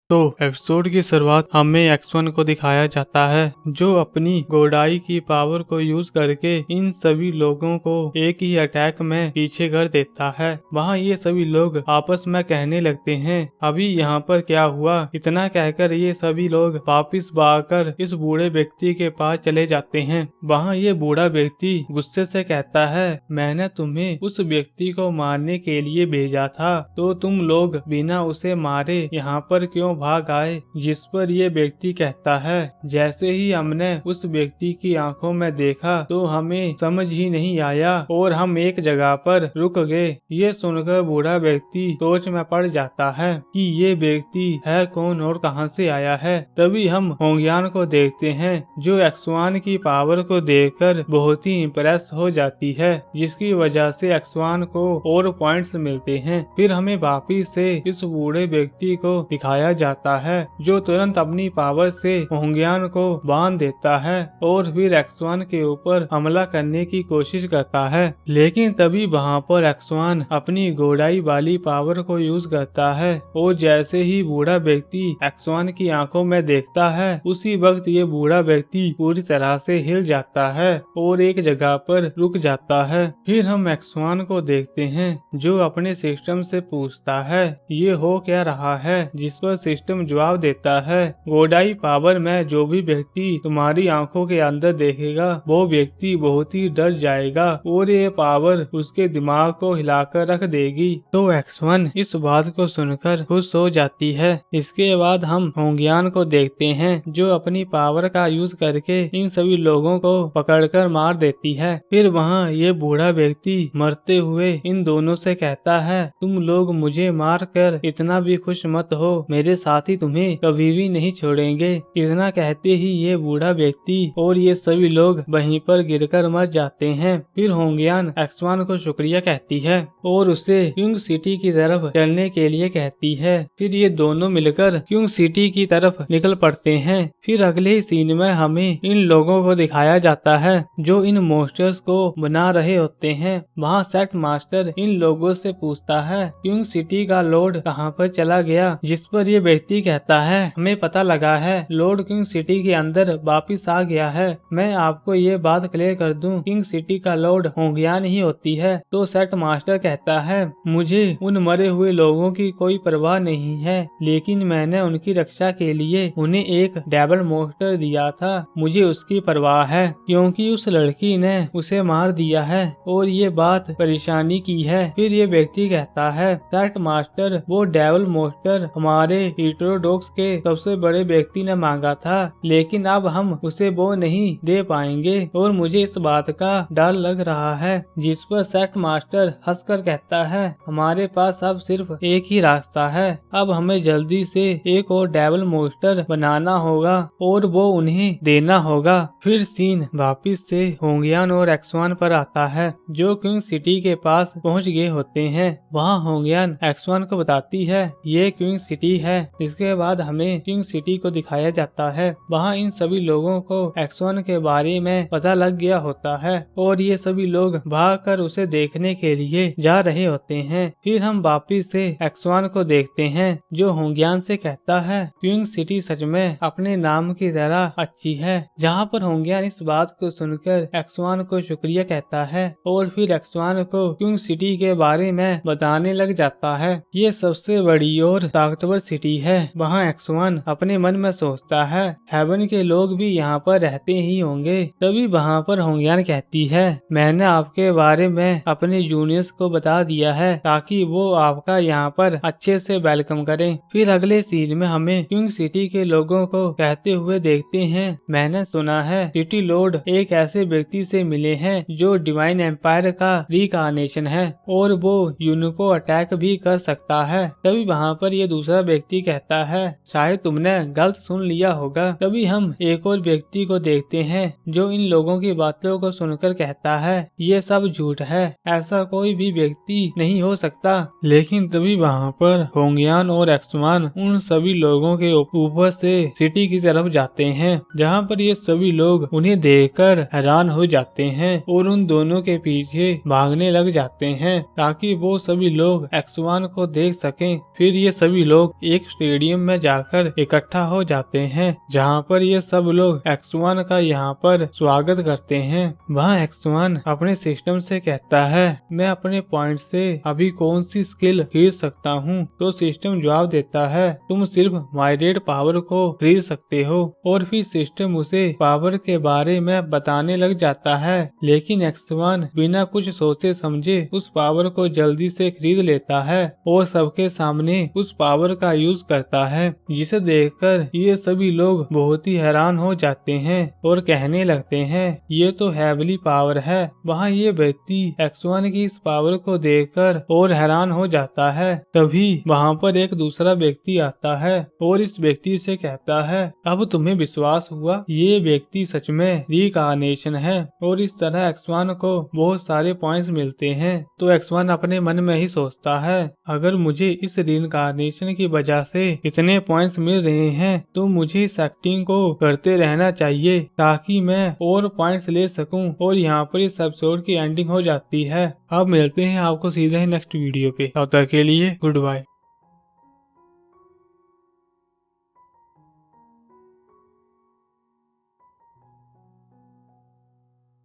तो एपिसोड की शुरुआत हमें X1 को दिखाया जाता है जो अपनी गोडाई की पावर को यूज करके इन सभी लोगों को एक ही अटैक में पीछे कर देता है। वहाँ ये सभी लोग आपस में कहने लगते हैं अभी यहाँ पर क्या हुआ। इतना कहकर ये सभी लोग वापिस भागकर इस बूढ़े व्यक्ति के पास चले जाते हैं। वहाँ ये बूढ़ा व्यक्ति गुस्से से कहता है मैंने तुम्हें उस व्यक्ति को मारने के लिए भेजा था, तो तुम लोग बिना उसे मारे यहाँ पर क्यों भाग आए। जिस पर ये व्यक्ति कहता है जैसे ही हमने उस व्यक्ति की आंखों में देखा तो हमें समझ ही नहीं आया और हम एक जगह पर रुक गए। ये सुनकर बूढ़ा व्यक्ति सोच में पड़ जाता है कि ये व्यक्ति है कौन और कहां से आया है। तभी हम होंगयान को देखते हैं जो X1 की पावर को देखकर बहुत ही इम्प्रेस हो जाती है, जिसकी वजह से X1 को और पॉइंट्स मिलते हैं। फिर हमें वापिस से इस बूढ़े व्यक्ति को दिखाया जाता है जो तुरंत अपनी पावर से होंगयान को बांध देता है और फिर X1 के ऊपर हमला करने की कोशिश करता है। लेकिन तभी वहाँ पर X1 अपनी गोडाई वाली पावर को यूज करता है और जैसे ही बूढ़ा व्यक्ति X1 की आंखों में देखता है उसी वक्त ये बूढ़ा व्यक्ति पूरी तरह से हिल जाता है और एक जगह पर रुक जाता है। फिर हम X1 को देखते हैं जो अपने सिस्टम से पूछता है ये हो क्या रहा है, जिस पर सिस्टम जवाब देता है गोडाई पावर में जो भी व्यक्ति तुम्हारी आंखों के अंदर देखेगा वो व्यक्ति बहुत ही डर जाएगा और ये पावर उसके दिमाग को हिलाकर रख देगी। तो X1 इस बात को सुनकर खुश हो जाती है। इसके बाद हम होंगयान को देखते हैं जो अपनी पावर का यूज करके इन सभी लोगों को पकड़कर मार देती है। फिर वहाँ ये बूढ़ा व्यक्ति मरते हुए इन दोनों से कहता है तुम लोग मुझे मार कर इतना भी खुश मत हो, मेरे साथी तुम्हें कभी भी नहीं छोड़ेंगे। इतना कहते ही ये बूढ़ा व्यक्ति और ये सभी लोग वहीं पर गिरकर मर जाते हैं। फिर होंगयान X1 को शुक्रिया कहती है और उसे क्यूंग सिटी की तरफ चलने के लिए कहती है। फिर ये दोनों मिलकर क्यूंग सिटी की तरफ निकल पड़ते हैं। फिर अगले सीन में हमें इन लोगों को दिखाया जाता है जो इन मोस्टर्स को बना रहे होते हैं। वहाँ सेट मास्टर इन लोगों से पूछता है क्यूंग सिटी का लॉर्ड कहाँ पर चला गया, जिस पर ये व्यक्ति कहता है हमें पता लगा है लॉर्ड किंग सिटी के अंदर वापिस आ गया है। मैं आपको ये बात क्लियर कर दूं, किंग सिटी का लॉर्ड होंगयान ही होती है। तो सेट मास्टर कहता है मुझे उन मरे हुए लोगों की कोई परवाह नहीं है, लेकिन मैंने उनकी रक्षा के लिए उन्हें एक डेविल मोस्टर दिया था, मुझे उसकी परवाह है क्योंकि उस लड़की ने उसे मार दिया है और ये बात परेशानी की है। फिर ये व्यक्ति कहता है सेट मास्टर वो डेविल मोस्टर हमारे हीटेरोडॉक्स के सबसे बड़े व्यक्ति ने मांगा था, लेकिन अब हम उसे वो नहीं दे पाएंगे और मुझे इस बात का डर लग रहा है। जिस पर सेट मास्टर हंसकर कहता है हमारे पास अब सिर्फ एक ही रास्ता है, अब हमें जल्दी से एक और डेविल मोस्टर बनाना होगा और वो उन्हें देना होगा। फिर सीन वापिस से होंगयान और X1 पर आता है जो क्यूंग सिटी के पास पहुंच गए होते हैं। वहाँ होंगयान X1 को बताती है ये क्यूंग सिटी है। इसके बाद हमें क्यूंग सिटी को दिखाया जाता है। वहाँ इन सभी लोगों को X1 के बारे में पता लग गया होता है और ये सभी लोग भागकर उसे देखने के लिए जा रहे होते हैं। फिर हम वापिस से X1 को देखते हैं जो होंगयान से कहता है क्यूंग सिटी सच में अपने नाम की तरह अच्छी है। जहाँ पर होंगयान इस बात को सुनकर X1 को शुक्रिया कहता है और फिर X1 को क्यूंग सिटी के बारे में बताने लग जाता है ये सबसे बड़ी और ताकतवर सिटी है। वहाँ X1 अपने मन में सोचता है हेवन के लोग भी यहाँ पर रहते ही होंगे। तभी वहाँ पर होंगयान कहती है मैंने आपके बारे में अपने जूनियर्स को बता दिया है ताकि वो आपका यहाँ पर अच्छे से वेलकम करें। फिर अगले सीन में हमें क्यूंग सिटी के लोगों को कहते हुए देखते हैं मैंने सुना है सिटी लॉर्ड एक ऐसे व्यक्ति से मिले हैं जो डिवाइन एम्पायर का रिकार्नेशन है और वो यूनिको अटैक भी कर सकता है। तभी वहाँ पर ये दूसरा व्यक्ति कहता है शायद तुमने गलत सुन लिया होगा। तभी हम एक और व्यक्ति को देखते हैं जो इन लोगों की बातों को सुनकर कहता है ये सब झूठ है, ऐसा कोई भी व्यक्ति नहीं हो सकता। लेकिन तभी वहाँ पर होंगयान और X1 उन सभी लोगों के ऊपर से सिटी की तरफ जाते हैं जहाँ पर ये सभी लोग उन्हें देखकर हैरान हो जाते हैं और उन दोनों के पीछे भागने लग जाते हैं ताकि वो सभी लोग X1 को देख सकें। फिर ये सभी लोग एक स्टेडियम में जाकर इकट्ठा हो जाते हैं, जहाँ पर ये सब लोग X1 का यहाँ पर स्वागत करते हैं। वहाँ X1 अपने सिस्टम से कहता है, मैं अपने पॉइंट से अभी कौन सी स्किल खरीद सकता हूँ? तो सिस्टम जवाब देता है, तुम सिर्फ माइरेट पावर को खरीद सकते हो। और फिर सिस्टम उसे पावर के बारे में बताने लग जाता है, लेकिन X1 बिना कुछ सोचे समझे उस पावर को जल्दी से खरीद लेता है और सबके सामने उस पावर का यूज करता है, जिसे देखकर ये सभी लोग बहुत ही हैरान हो जाते हैं और कहने लगते हैं, ये तो हैवली पावर है। वहाँ ये व्यक्ति X1 की इस पावर को देखकर और हैरान हो जाता है। तभी वहाँ पर एक दूसरा व्यक्ति आता है और इस व्यक्ति से कहता है, अब तुम्हें विश्वास हुआ, ये व्यक्ति सच में रीइंकार्नेशन है। और इस तरह X1 को बहुत सारे पॉइंट्स मिलते हैं। तो X1 अपने मन में ही सोचता है, अगर मुझे इस रीइंकार्नेशन की वजह से इतने पॉइंट्स मिल रहे हैं तो मुझे इस एक्टिंग को करते रहना चाहिए ताकि मैं और पॉइंट्स ले सकूं। और यहाँ पर इस एपिसोड की एंडिंग हो जाती है। अब मिलते हैं आपको सीधे नेक्स्ट वीडियो पे, तब तक के लिए गुड बाय।